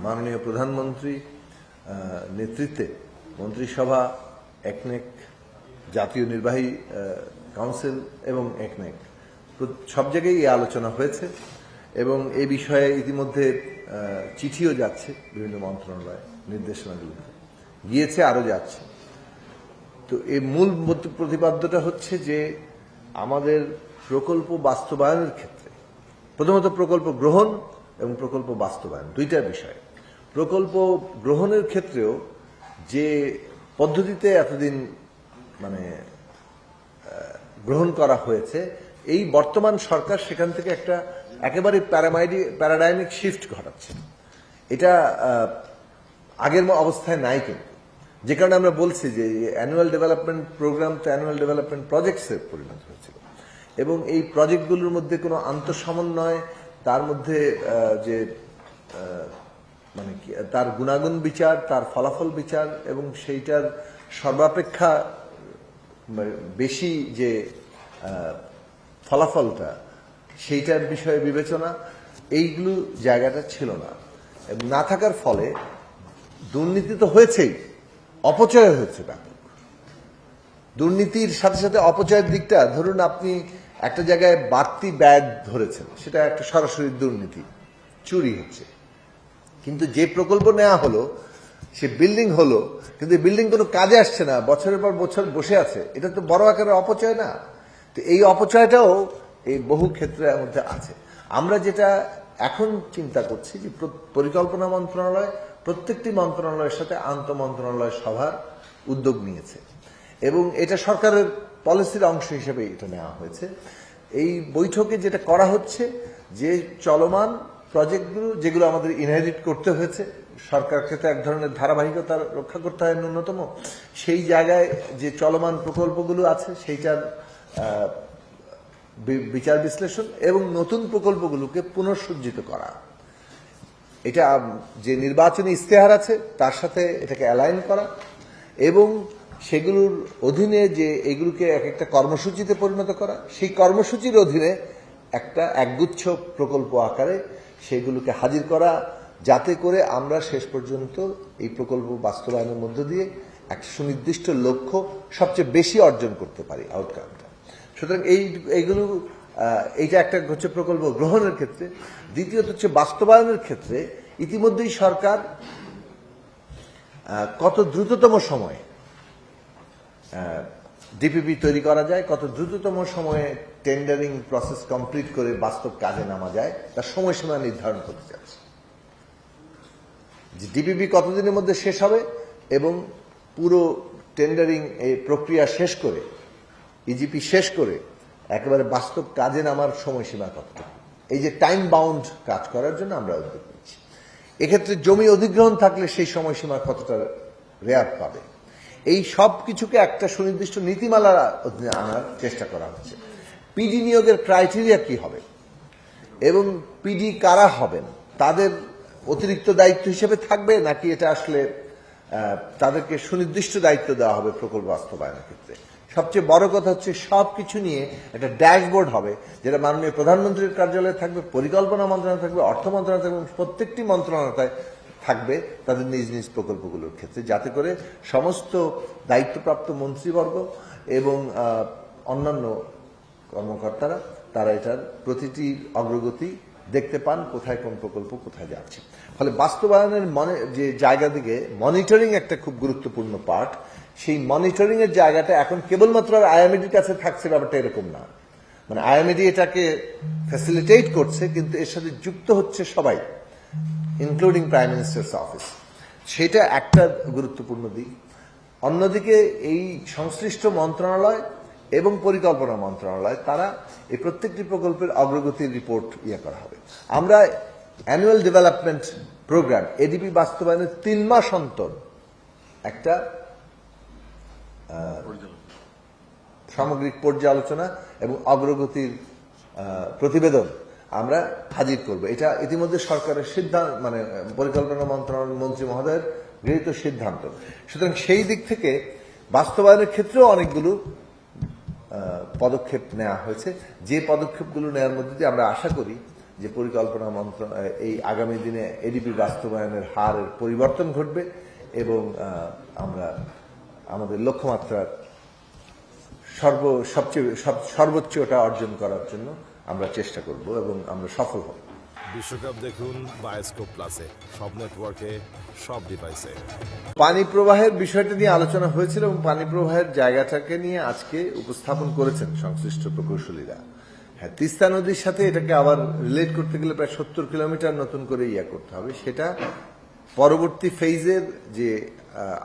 মাননীয় প্রধানমন্ত্রী নেতৃত্বে মন্ত্রিসভা, একনেক, জাতীয় নির্বাহী কাউন্সিল এবং একনেক সব জায়গায় এই আলোচনা হয়েছে এবং এই বিষয়ে ইতিমধ্যে চিঠিও যাচ্ছে বিভিন্ন মন্ত্রণালয় নির্দেশনাগুলোতে, গিয়েছে, আরও যাচ্ছে। তো এই মূল প্রতিপাদ্যটা হচ্ছে যে আমাদের প্রকল্প বাস্তবায়নের ক্ষেত্রে প্রথমত প্রকল্প গ্রহণ এবং প্রকল্প বাস্তবায়ন দুইটা বিষয়। প্রকল্প গ্রহণের ক্ষেত্রেও যে পদ্ধতিতে এতদিন গ্রহণ করা হয়েছে, এই বর্তমান সরকার সেখান থেকে একটা একেবারে প্যারাডাইমিক শিফট ঘটাচ্ছে। এটা আগের অবস্থায় নাই, কিন্তু যে কারণে আমরা বলছি যে অ্যানুয়াল ডেভেলপমেন্ট প্রোগ্রাম তো অ্যানুয়াল ডেভেলপমেন্ট প্রজেক্টসে পরিণত হয়েছিল এবং এই প্রজেক্টগুলোর মধ্যে কোনো আন্তঃসমন্বয়, তার মধ্যে যে তার গুণাগুণ বিচার, তার ফলাফল বিচার এবং সেইটার সর্বাপেক্ষা বেশি যে ফলাফলটা, সেইটার বিষয়ে বিবেচনা, এইগুলো জায়গাটা ছিল না। না থাকার ফলে দুর্নীতি তো হয়েছেই, অপচয় হয়েছে ব্যাপক। দুর্নীতির সাথে সাথে অপচয়ের দিকটা, ধরুন আপনি একটা জায়গায় বাড়তি ব্যয় ধরেছেন, সেটা একটা সরাসরি দুর্নীতি, চুরি হচ্ছে। কিন্তু যে প্রকল্প নেওয়া হলো, সে বিল্ডিং হলো, কিন্তু বিল্ডিং কোনো কাজে আসছে না, বছরের পর বছর বসে আছে, এটা তো বড় আকারের অপচয় না? তো এই অপচয়টাও এই বহু ক্ষেত্রের মধ্যে আছে। আমরা যেটা এখন চিন্তা করছি যে পরিকল্পনা মন্ত্রণালয় প্রত্যেকটি মন্ত্রণালয়ের সাথে আন্তঃমন্ত্রণালয় সভার উদ্যোগ নিয়েছে এবং এটা সরকারের পলিসির অংশ হিসেবে এটা নেওয়া হয়েছে। এই বৈঠকে যেটা করা হচ্ছে যে চলমান প্রজেক্টগুলো যেগুলো আমাদের ইনহেরিট করতে হয়েছে, সরকারকে তো এক ধরনের ধারাবাহিকতা রক্ষা করতে হয় ন্যূনতম, সেই জায়গায় যে চলমান প্রকল্পগুলো আছে সেইটার বিচার বিশ্লেষণ এবং নতুন প্রকল্পগুলোকে পুনঃসজ্জিত করা। এটা যে নির্বাচনী ইশতেহার আছে তার সাথে এটাকে অ্যালাইন করা এবং সেগুলোর অধীনে যে এগুলোকে এক একটা কর্মসূচিতে পরিণত করা, সেই কর্মসূচির অধীনে একটা একগুচ্ছ প্রকল্প আকারে সেগুলোকে হাজির করা, যাতে করে আমরা শেষ পর্যন্ত এই প্রকল্প বাস্তবায়নের মধ্য দিয়ে একটা সুনির্দিষ্ট লক্ষ্য সবচেয়ে বেশি অর্জন করতে পারি, আউটকামটা। সুতরাং এইটা একটা হচ্ছে প্রকল্প গ্রহণের ক্ষেত্রে। দ্বিতীয়ত হচ্ছে বাস্তবায়নের ক্ষেত্রে ইতিমধ্যেই সরকার কত দ্রুততম সময়ে ডিপিপি তৈরি করা যায়, কত দ্রুততম সময়ে টেন্ডারিং প্রসেস কমপ্লিট করে বাস্তব কাজে নামা যায়, তার সময়সীমা নির্ধারণ করতে যাচ্ছে। যে ডিপিপি কতদিনের মধ্যে শেষ হবে এবং পুরো টেন্ডারিং এই প্রক্রিয়া শেষ করে, ইজিপি শেষ করে একেবারে বাস্তব কাজে নামার সময়সীমা কতটা, এই যে টাইম বাউন্ড কাজ করার জন্য আমরা উদ্যোগ নিচ্ছি। এক্ষেত্রে জমি অধিগ্রহণ থাকলে সেই সময়সীমা কতটা রেয়াত পাবে, এই সব কিছুকে একটা সুনির্দিষ্ট নীতিমালার অধীনে আনার চেষ্টা করা হচ্ছে। পিডি নিয়োগের ক্রাইটেরিয়া কি হবে এবং পিডি কারা হবেন, তাদের অতিরিক্ত দায়িত্ব হিসেবে থাকবে নাকি এটা আসলে তাদেরকে সুনির্দিষ্ট দায়িত্ব দেওয়া হবে প্রকল্প বাস্তবায়নের ক্ষেত্রে। সবচেয়ে বড় কথা হচ্ছে সবকিছু নিয়ে একটা ড্যাশবোর্ড হবে, যেটা মাননীয় প্রধানমন্ত্রীর কার্যালয়ে থাকবে, পরিকল্পনা মন্ত্রণালয় থাকবে, অর্থ মন্ত্রণালয় থাকবে, প্রত্যেকটি মন্ত্রণালয় থাকবে তাদের নিজ নিজ প্রকল্পগুলোর ক্ষেত্রে, যাতে করে সমস্ত দায়িত্বপ্রাপ্ত মন্ত্রীবর্গ এবং অন্যান্য কর্মকর্তারা তারা এটার প্রতিটি অগ্রগতি দেখতে পান, কোথায় কোন প্রকল্প কোথায় যাচ্ছে। ফলে বাস্তবায়নের যে জায়গা দিকে মনিটরিং একটা খুব গুরুত্বপূর্ণ পার্ট। সেই মনিটরিং এর জায়গাটা এখন কেবলমাত্র আইএমএডির কাছে থাকছে, ব্যাপারটা এরকম না। আইএমএডি এটাকে ফ্যাসিলিটেট করছে, কিন্তু এর সাথে যুক্ত হচ্ছে সবাই, ইনক্লুডিং প্রাইম মিনিস্টার্স অফিস। সেটা একটা গুরুত্বপূর্ণ দিক। অন্যদিকে এই সংশ্লিষ্ট মন্ত্রণালয় এবং পরিকল্পনা মন্ত্রণালয় তারা এই প্রত্যেকটি প্রকল্পের অগ্রগতির রিপোর্ট করা হবে। আমরা অ্যানুয়াল ডেভেলপমেন্ট প্রোগ্রাম এডিপি বাস্তবায়নের 3 মাস অন্তর একটা সামগ্রিক পর্যালোচনা এবং অগ্রগতির প্রতিবেদন আমরা হাজির করব। এটা ইতিমধ্যে সরকারের সিদ্ধান্ত, পরিকল্পনা মন্ত্রণালয়ের মন্ত্রী মহোদয়ের গৃহীত সিদ্ধান্ত। সুতরাং সেই দিক থেকে বাস্তবায়নের ক্ষেত্রেও অনেকগুলো পদক্ষেপ নেওয়া হয়েছে, যে পদক্ষেপগুলো নেওয়ার মধ্যে দিয়ে আমরা আশা করি যে পরিকল্পনা এই আগামী দিনে এডিপি বাস্তবায়নের হারের পরিবর্তন ঘটবে এবং আমরা আমাদের লক্ষ্যমাত্রার সর্বোচ্চটা অর্জন করার জন্য আমরা চেষ্টা করব এবং আমরা সফল হব। বিশ্বকাপ দেখুন বায়োস্কোপ প্লাসে, সব নেটওয়ার্কে, সব ডিভাইসে। পানি প্রবাহের বিষয়টা নিয়ে আলোচনা হয়েছিল এবং পানি প্রবাহের জায়গাটাকে নিয়ে আজকে উপস্থাপন করেছেন সংশ্লিষ্ট প্রকৌশলীরা। হ্যাঁ, তিস্তা নদীর সাথে এটাকে আবার রিলেট করতে গেলে প্রায় 70 কিলোমিটার নতুন করে করতে হবে। সেটা পরবর্তী ফেজের যে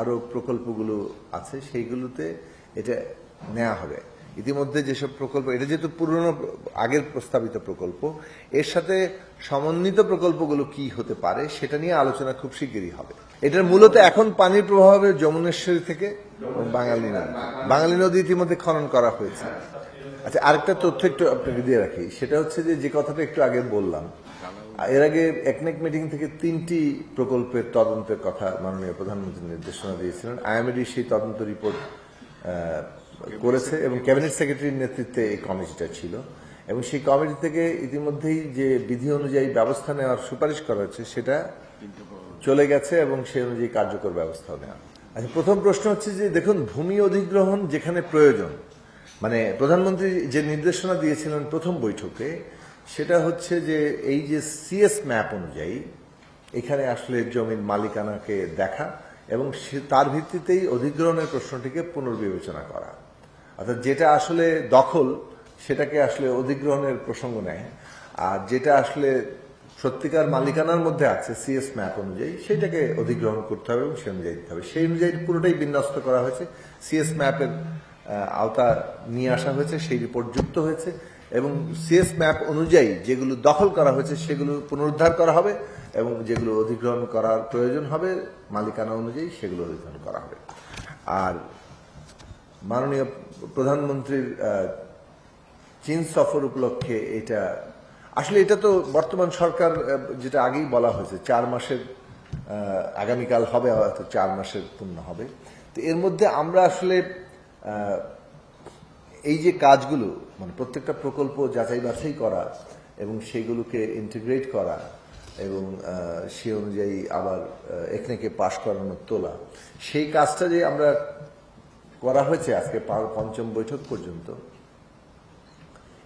আরো প্রকল্পগুলো আছে সেইগুলোতে এটা নেওয়া হবে। ইতিমধ্যে যেসব প্রকল্প, এটা যেহেতু পুরনো আগের প্রস্তাবিত প্রকল্প, এর সাথে সমন্বিত প্রকল্পগুলো কি হতে পারে সেটা নিয়ে আলোচনা খুব শিগগিরই হবে। এটার মূলত এখন পানির প্রবাহ হবে যমুনেশ্বরী থেকে বাঙালি নদী ইতিমধ্যে খনন করা হয়েছে। আচ্ছা, আরেকটা তথ্য একটু আপনাকে দিয়ে রাখি, সেটা হচ্ছে যে কথাটা একটু আগে বললাম, এর আগে একনেক মিটিং থেকে 3টি প্রকল্পের তদন্তের কথা মাননীয় প্রধানমন্ত্রী নির্দেশনা দিয়েছিলেন। আইএমডি সেই তদন্ত রিপোর্ট করেছে এবং ক্যাবিনেট সেক্রেটারির নেতৃত্বে এই কমিটিটা ছিল এবং সেই কমিটি থেকে ইতিমধ্যেই যে বিধি অনুযায়ী ব্যবস্থা নেওয়ার সুপারিশ করা হচ্ছে সেটা চলে গেছে এবং সেই অনুযায়ী কার্যকর ব্যবস্থা নেওয়া। আচ্ছা, প্রথম প্রশ্ন হচ্ছে যে দেখুন, ভূমি অধিগ্রহণ যেখানে প্রয়োজন, মানে প্রধানমন্ত্রী যে নির্দেশনা দিয়েছিলেন প্রথম বৈঠকে, সেটা হচ্ছে যে এই যে সিএস ম্যাপ অনুযায়ী এখানে আসলে জমির মালিকানাকে দেখা এবং তার ভিত্তিতেই অধিগ্রহণের প্রশ্নটিকে পুনর্বিবেচনা করা। অর্থাৎ যেটা আসলে দখল সেটাকে আসলে অধিগ্রহণের প্রসঙ্গ নেয়, আর যেটা আসলে সত্যিকার মালিকানার মধ্যে আছে সিএস ম্যাপ অনুযায়ী সেটাকে অধিগ্রহণ করতে হবে এবং সে অনুযায়ী দিতে হবে। সেই অনুযায়ী পুরোটাই বিন্যস্ত করা হয়েছে, সিএস ম্যাপের আওতা নিয়ে আসা হয়েছে, সেই রিপোর্ট যুক্ত হয়েছে এবং সিএস ম্যাপ অনুযায়ী যেগুলো দখল করা হয়েছে সেগুলো পুনরুদ্ধার করা হবে এবং যেগুলো অধিগ্রহণ করার প্রয়োজন হবে মালিকানা অনুযায়ী সেগুলো অধিগ্রহণ করা হবে। আর মাননীয় প্রধানমন্ত্রীর চীন সফর উপলক্ষে এটা তো বর্তমান সরকার যেটা আগেই বলা হয়েছে 4 মাসের, আগামীকাল হবে হয়তো 4 মাসের পূর্ণ হবে। তো এর মধ্যে আমরা আসলে এই যে কাজগুলো, মানে প্রত্যেকটা প্রকল্প যাচাই বাছাই করা এবং সেগুলোকে ইন্টিগ্রেট করা এবং সে অনুযায়ী আবার একনেকে পাশ করানোর তোলা, সেই কাজটা যে আমরা করা হয়েছে আজকে 5ম বৈঠক পর্যন্ত,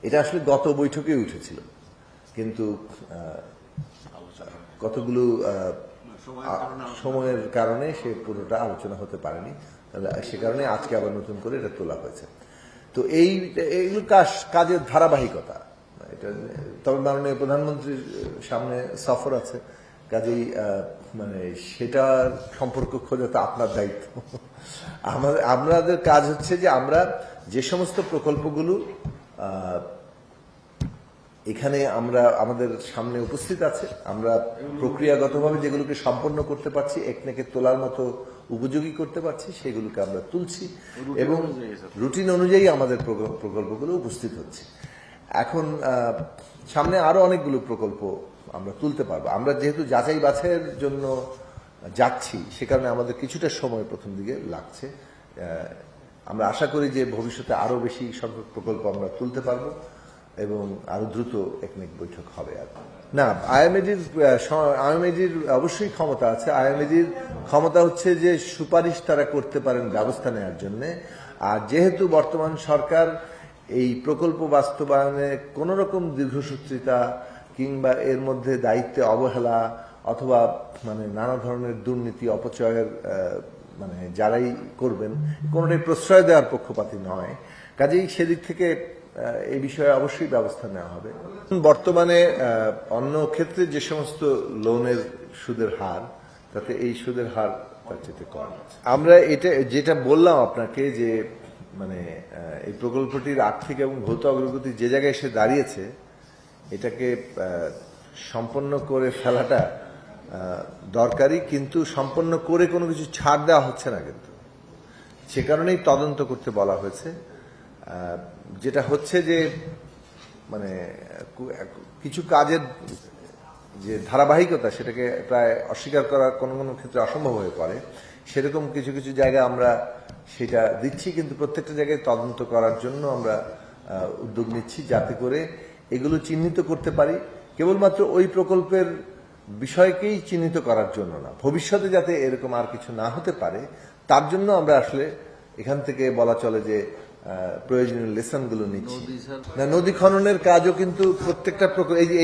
এটা আসলে গত বৈঠকে উঠেছিল, কিন্তু কতগুলো সময়ের কারণে সে পুরোটা আলোচনা হতে পারেনি, সে কারণে আজকে আবার নতুন করে এটা তোলা হয়েছে। তো এইগুলো কাজের ধারাবাহিকতা এটা। তবে মাননীয় প্রধানমন্ত্রীর সামনে সফর আছে, কাজেই মানে সেটার সম্পর্ক খোঁজা তো আপনার দায়িত্ব। আমাদের কাজ হচ্ছে যে আমরা যে সমস্ত প্রকল্পগুলো এখানে আমাদের সামনে উপস্থিত আছে, আমরা প্রক্রিয়াগতভাবে যেগুলোকে সম্পন্ন করতে পারছি, একনেকে তোলার মতো উপযোগী করতে পারছি, সেগুলোকে আমরা তুলছি এবং রুটিন অনুযায়ী আমাদের প্রকল্পগুলো উপস্থিত হচ্ছে। এখন সামনে আরো অনেকগুলো প্রকল্প আমরা তুলতে পারবো। আমরা যেহেতু যাচাই বাছাইয়ের জন্য যাচ্ছি, সে কারণে আমাদের কিছুটা সময় প্রথম দিকে লাগছে। আমরা আশা করি যে ভবিষ্যতে আরো বেশি সংখ্যক প্রকল্প আমরা তুলতে পারবো এবং আরো দ্রুত একনেক বৈঠক হবে। আর না, আইএমএডির অবশ্যই ক্ষমতা আছে। আইএমএডির ক্ষমতা হচ্ছে যে সুপারিশ তারা করতে পারেন ব্যবস্থা নেওয়ার জন্য। আর যেহেতু বর্তমান সরকার এই প্রকল্প বাস্তবায়নে কোন রকম দীর্ঘসূত্রিতা কিংবা এর মধ্যে দায়িত্বে অবহেলা অথবা মানে নানা ধরনের দুর্নীতি অপচয়ের মানে যারাই করবেন কোনটাই প্রশ্রয় দেওয়ার পক্ষপাতী নয়, কাজেই সেদিক থেকে এই বিষয়ে অবশ্যই ব্যবস্থা নেওয়া হবে। বর্তমানে অন্য ক্ষেত্রে যে সমস্ত লোনের সুদের হার, তাতে এই সুদের হার তার চেয়ে কম আছে। আমরা যেটা বললাম আপনাকে যে মানে এই প্রকল্পটির আর্থিক এবং ভৌত অগ্রগতি যে জায়গায় এসে দাঁড়িয়েছে, এটাকে সম্পন্ন করে ফেলাটা দরকারি, কিন্তু সম্পন্ন করে কোনো কিছু ছাড় দেওয়া হচ্ছে না, কিন্তু সে কারণেই তদন্ত করতে বলা হয়েছে। যেটা হচ্ছে যে মানে কিছু কাজের যে ধারাবাহিকতা সেটাকে প্রায় অস্বীকার করা কোনো কোনো ক্ষেত্রে অসম্ভব হয়ে পড়ে, সেরকম কিছু কিছু জায়গায় আমরা সেটা দিচ্ছি, কিন্তু প্রত্যেকটা জায়গায় তদন্ত করার জন্য আমরা উদ্যোগ নিচ্ছি যাতে করে এগুলো চিহ্নিত করতে পারি কেবলমাত্র ওই প্রকল্পের বিষয়কেই চিহ্নিত করার জন্য না, ভবিষ্যতে যাতে এরকম আর কিছু না হতে পারে তার জন্য আমরা আসলে এখান থেকে বলা চলে যে প্রয়োজনীয় লেসনগুলো নিচ্ছি। না, নদী খননের কাজও কিন্তু প্রত্যেকটা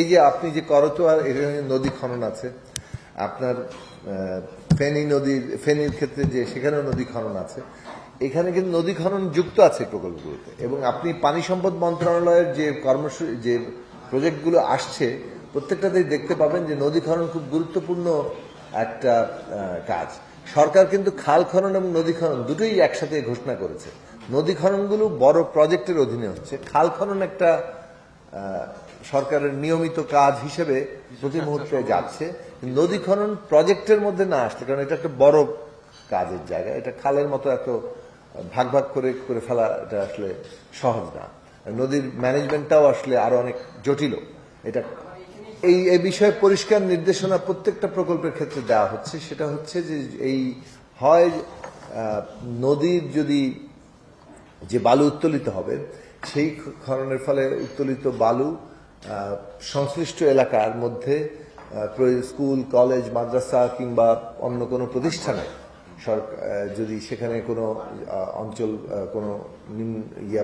এই যে আপনি যে করতোয়া, এখানে নদী খনন আছে, আপনার ফেনীর ক্ষেত্রে যে সেখানেও নদী খনন আছে, এখানে কিন্তু নদী খনন যুক্ত আছে প্রকল্পগুলোতে। এবং আপনি পানি সম্পদ মন্ত্রণালয়ের যে কর্মসূচি, যে প্রজেক্টগুলো আসছে, প্রত্যেকটাতেই দেখতে পাবেন যে নদী খনন খুব গুরুত্বপূর্ণ একটা কাজ। সরকার কিন্তু খাল খনন এবং নদী খনন দুটোই একসাথে ঘোষণা করেছে। নদী খননগুলো বড় প্রজেক্টের অধীনে হচ্ছে, খাল খনন একটা সরকারের নিয়মিত কাজ হিসেবে প্রতি মুহূর্তে যাচ্ছে। নদী খনন প্রজেক্টের মধ্যে না আসলে, কারণ এটা একটা বড় কাজের জায়গা, এটা খালের মতো এত ভাগ ভাগ করে ফেলা এটা আসলে সহজ না। নদীর ম্যানেজমেন্টটাও আসলে আরো অনেক জটিল। এটা এই বিষয়ে পরিষ্কার নির্দেশনা প্রত্যেকটা প্রকল্পের ক্ষেত্রে দেওয়া হচ্ছে। সেটা হচ্ছে যে এই হয় নদীর যদি যে বালু উত্তোলিত হবে, সেই খননের ফলে উত্তোলিত বালু সংশ্লিষ্ট এলাকার মধ্যে স্কুল, কলেজ, মাদ্রাসা কিংবা অন্য কোনো প্রতিষ্ঠানে যদি সেখানে কোনো অঞ্চল কোনো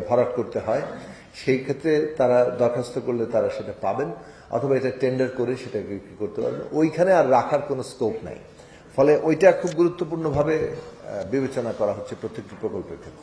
ভরাট করতে হয়, সেই ক্ষেত্রে তারা দরখাস্ত করলে তারা সেটা পাবেন, অথবা এটা টেন্ডার করে সেটা বিক্রি করতে পারবেন। ওইখানে আর রাখার কোনো স্কোপ নাই। ফলে ওইটা খুব গুরুত্বপূর্ণভাবে বিবেচনা করা হচ্ছে প্রত্যেকটি প্রকল্পের ক্ষেত্রে।